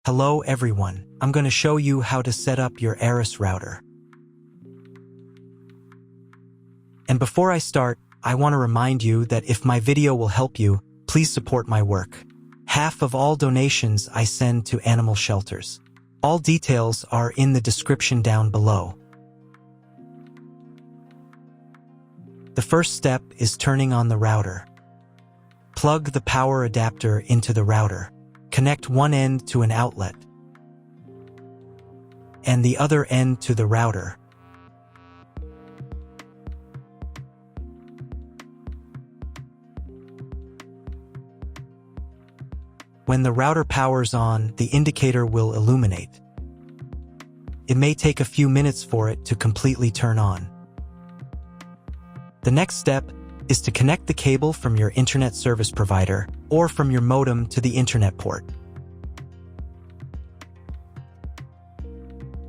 Hello everyone, I'm going to show you how to set up your Arris router. And before I start, I want to remind you that if my video will help you, please support my work. Half of all donations I send to animal shelters. All details are in the description down below. The first step is turning on the router. Plug the power adapter into the router. Connect one end to an outlet and the other end to the router. When the router powers on, the indicator will illuminate. It may take a few minutes for it to completely turn on. The next step is to connect the cable from your internet service provider or from your modem to the internet port.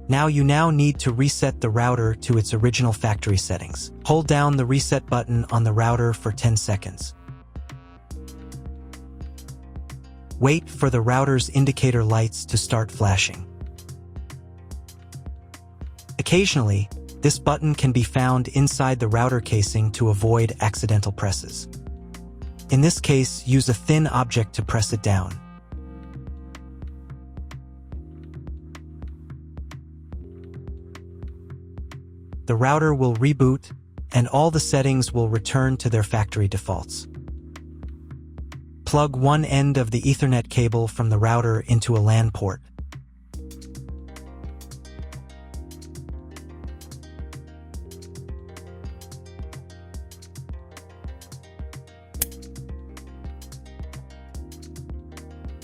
You now need to reset the router to its original factory settings. Hold down the reset button on the router for 10 seconds. Wait for the router's indicator lights to start flashing. Occasionally, this button can be found inside the router casing to avoid accidental presses. In this case, use a thin object to press it down. The router will reboot, and all the settings will return to their factory defaults. Plug one end of the Ethernet cable from the router into a LAN port.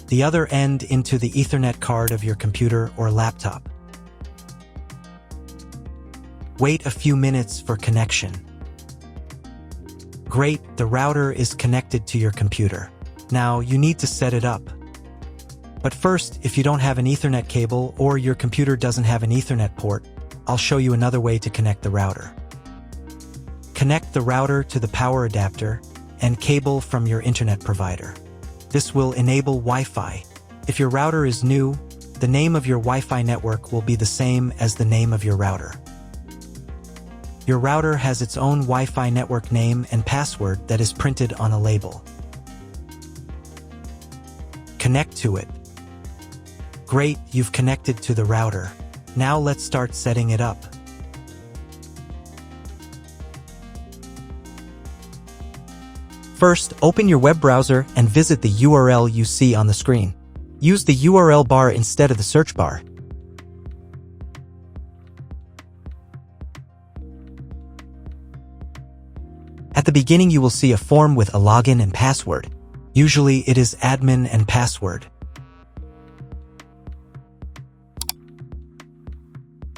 The other end into the Ethernet card of your computer or laptop. Wait a few minutes for connection. Great, the router is connected to your computer. Now you need to set it up. But first, if you don't have an Ethernet cable or your computer doesn't have an Ethernet port, I'll show you another way to connect the router. Connect the router to the power adapter and cable from your internet provider. This will enable Wi-Fi. If your router is new, the name of your Wi-Fi network will be the same as the name of your router. Your router has its own Wi-Fi network name and password that is printed on a label. Connect to it. Great, you've connected to the router. Now let's start setting it up. First, open your web browser and visit the URL you see on the screen. Use the URL bar instead of the search bar. At the beginning, you will see a form with a login and password. Usually, it is admin and password.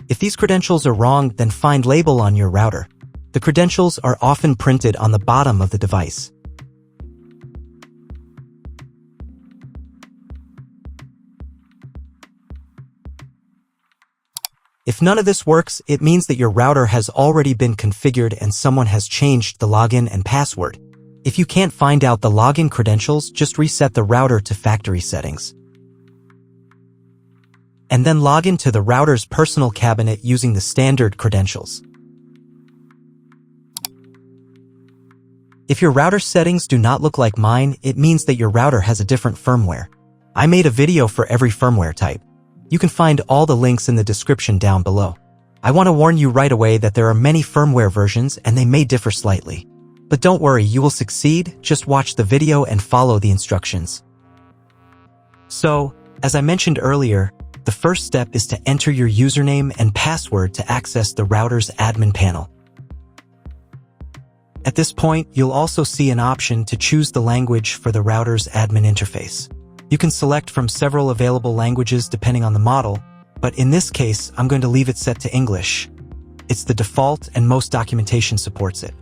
If these credentials are wrong, then find label on your router. The credentials are often printed on the bottom of the device. If none of this works, it means that your router has already been configured and someone has changed the login and password. If you can't find out the login credentials, just reset the router to factory settings. And then log into the router's personal cabinet using the standard credentials. If your router settings do not look like mine, it means that your router has a different firmware. I made a video for every firmware type. You can find all the links in the description down below. I want to warn you right away that there are many firmware versions and they may differ slightly. But don't worry, you will succeed. Just watch the video and follow the instructions. So, as I mentioned earlier, the first step is to enter your username and password to access the router's admin panel. At this point, you'll also see an option to choose the language for the router's admin interface. You can select from several available languages depending on the model, but in this case, I'm going to leave it set to English. It's the default and most documentation supports it.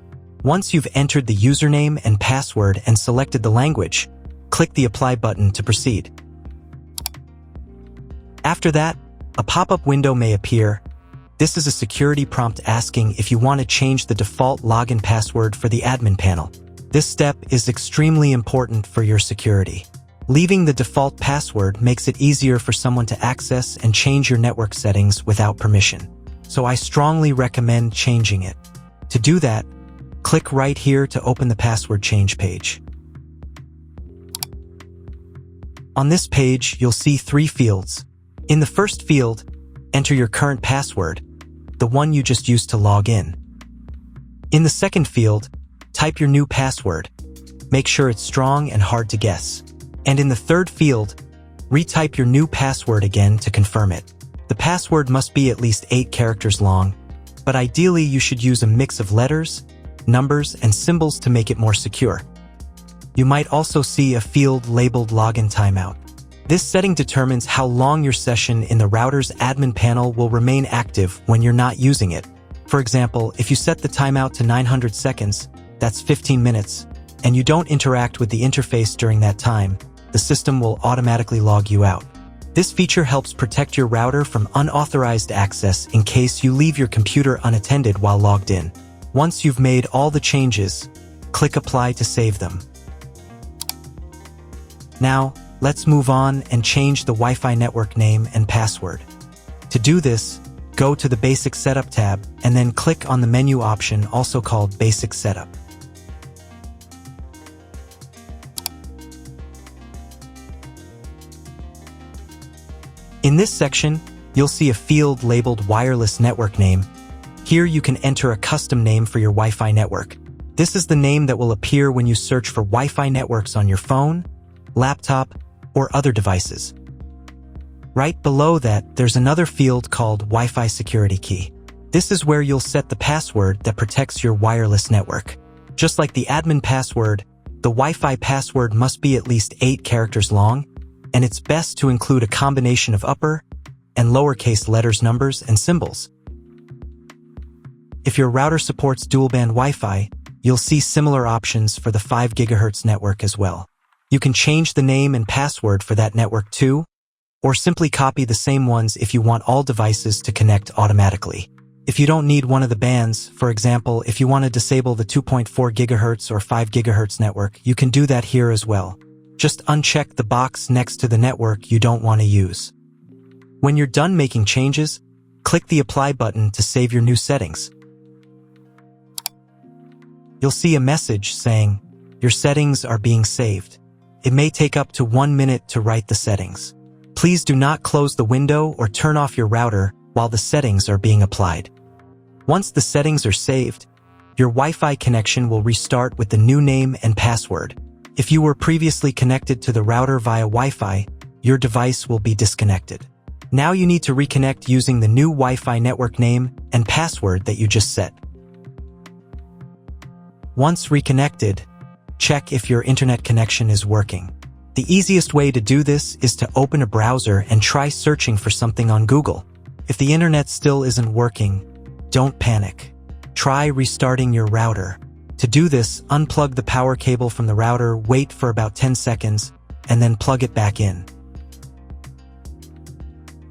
Once you've entered the username and password and selected the language, click the Apply button to proceed. After that, a pop-up window may appear. This is a security prompt asking if you want to change the default login password for the admin panel. This step is extremely important for your security. Leaving the default password makes it easier for someone to access and change your network settings without permission. So I strongly recommend changing it. To do that, click right here to open the password change page. On this page, you'll see 3 fields. In the first field, enter your current password, the one you just used to log in. In the second field, type your new password. Make sure it's strong and hard to guess. And in the third field, retype your new password again to confirm it. The password must be at least 8 characters long, but ideally you should use a mix of letters, numbers, and symbols to make it more secure. You might also see a field labeled Login Timeout. This setting determines how long your session in the router's admin panel will remain active when you're not using it. For example, if you set the timeout to 900 seconds, that's 15 minutes, and you don't interact with the interface during that time, the system will automatically log you out. This feature helps protect your router from unauthorized access in case you leave your computer unattended while logged in. Once you've made all the changes, click Apply to save them. Now, let's move on and change the Wi-Fi network name and password. To do this, go to the Basic Setup tab and then click on the menu option also called Basic Setup. In this section, you'll see a field labeled Wireless Network Name. Here you can enter a custom name for your Wi-Fi network. This is the name that will appear when you search for Wi-Fi networks on your phone, laptop, or other devices. Right below that, there's another field called Wi-Fi Security Key. This is where you'll set the password that protects your wireless network. Just like the admin password, the Wi-Fi password must be at least 8 characters long, and it's best to include a combination of upper and lowercase letters, numbers, and symbols. If your router supports dual-band Wi-Fi, you'll see similar options for the 5 GHz network as well. You can change the name and password for that network too, or simply copy the same ones if you want all devices to connect automatically. If you don't need one of the bands, for example, if you want to disable the 2.4 GHz or 5 GHz network, you can do that here as well. Just uncheck the box next to the network you don't want to use. When you're done making changes, click the Apply button to save your new settings. You'll see a message saying, "Your settings are being saved." It may take up to 1 minute to write the settings. Please do not close the window or turn off your router while the settings are being applied. Once the settings are saved, your Wi-Fi connection will restart with the new name and password. If you were previously connected to the router via Wi-Fi, your device will be disconnected. Now you need to reconnect using the new Wi-Fi network name and password that you just set. Once reconnected, check if your internet connection is working. The easiest way to do this is to open a browser and try searching for something on Google. If the internet still isn't working, don't panic. Try restarting your router. To do this, unplug the power cable from the router, wait for about 10 seconds, and then plug it back in.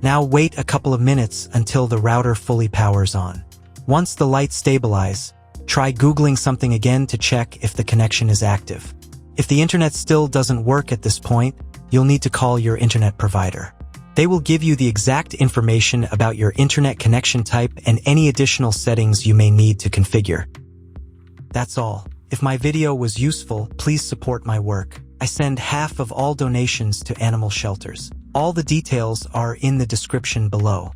Now wait a couple of minutes until the router fully powers on. Once the lights stabilize, try Googling something again to check if the connection is active. If the internet still doesn't work at this point, you'll need to call your internet provider. They will give you the exact information about your internet connection type and any additional settings you may need to configure. That's all. If my video was useful, please support my work. I send half of all donations to animal shelters. All the details are in the description below.